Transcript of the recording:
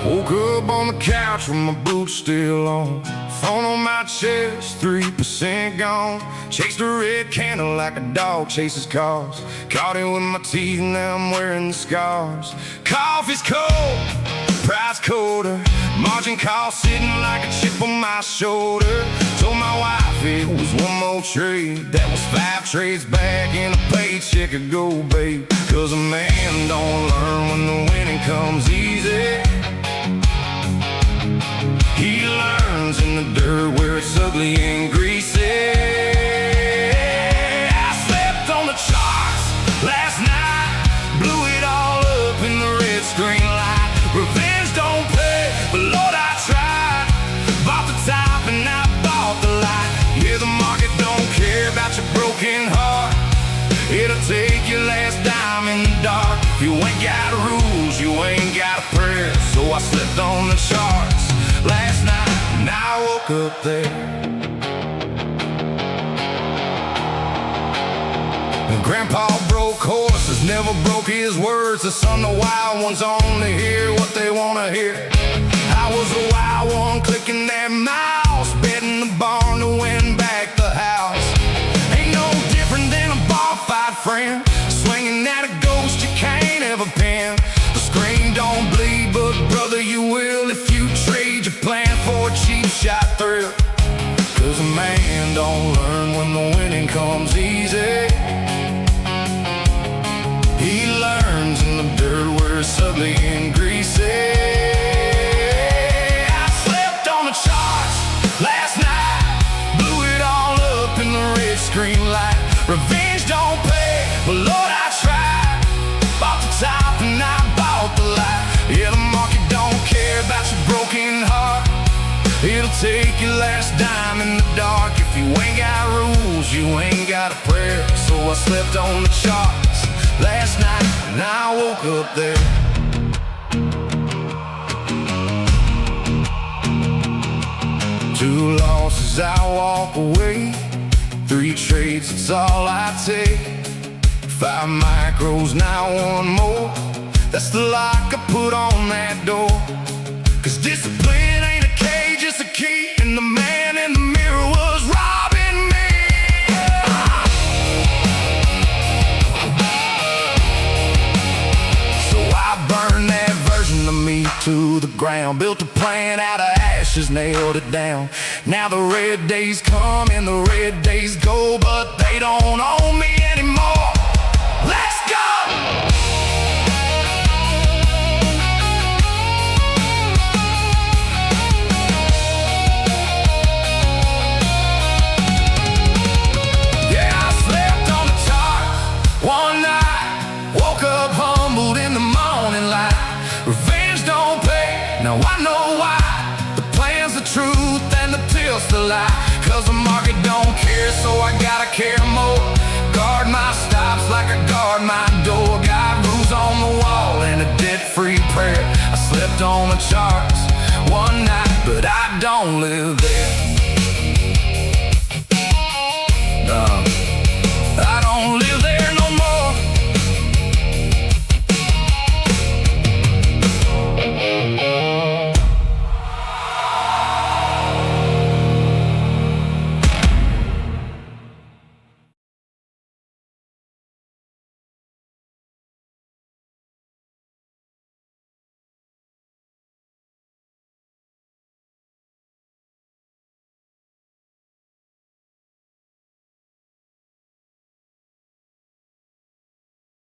Woke up on the couch with my boots still on. Phone on my chest, 3% gone. Chased a red candle like a dog chases cars. Caught it with my teeth, now I'm wearing the scars. Coffee's cold, pride's colder. Margin call sitting like a chip on my shoulder. Told my wife it was one more trade. That was 5 trades back and a paycheck ago, babe. Cause a man don't learn when the winning comes easy. He learns in the dirt where it's ugly and greasy. I slept on the charts last night, blew it all up in the red screen light. Revenge don't pay, but Lord I tried. Bought the top and I bought the light. Yeah, the market don't care about your broken heart. It'll take your last dime in the dark. If you ain't got rules, you ain't got a prayer. So I slept on the charts last night, and I woke up there. And Grandpa broke horses, never broke his words. The son of wild ones only hear what they wanna hear. I was a wild one clicking that mouse, betting the barn to win back the house. Ain't no different than a bar fight friend, swinging at a ghost you can't ever pin. The screen don't bleed, but brother you will if you trade your plan for a cheap shot thrill. Cause a man don't learn when the winning comes easy. He learns in the dirt where it's ugly and greasy. I slept on the charts last night, blew it all up in the red screen light. Revenge don't pay, but Lord I tried. Bought the top and I bought the light. Yeah, the market don't care about your broken heart. It'll take your last dime in the dark. If you ain't got rules, you ain't got a prayer. So I slept on the charts last night, and I woke up there. Two losses, I walk away. 3 trades, it's all I take. 5 micros, now 1 more. That's the lock I put on that door. Cause discipline ain't a cage, it's a key. And the man in the mirror was robbing me. So I burned that version of me to the ground. Built a plan out of ashes, nailed it down. Now the red days come and the red days go, but they don't own me anymore. Let's go! One night, woke up humbled in the morning light. Revenge don't pay, now I know why. The plan's the truth and the till's the lie. Cause the market don't care, so I gotta care more. Guard my stops like I guard my door. Got rules on the wall and a debt-free prayer. I slept on the charts one night, but I don't live there.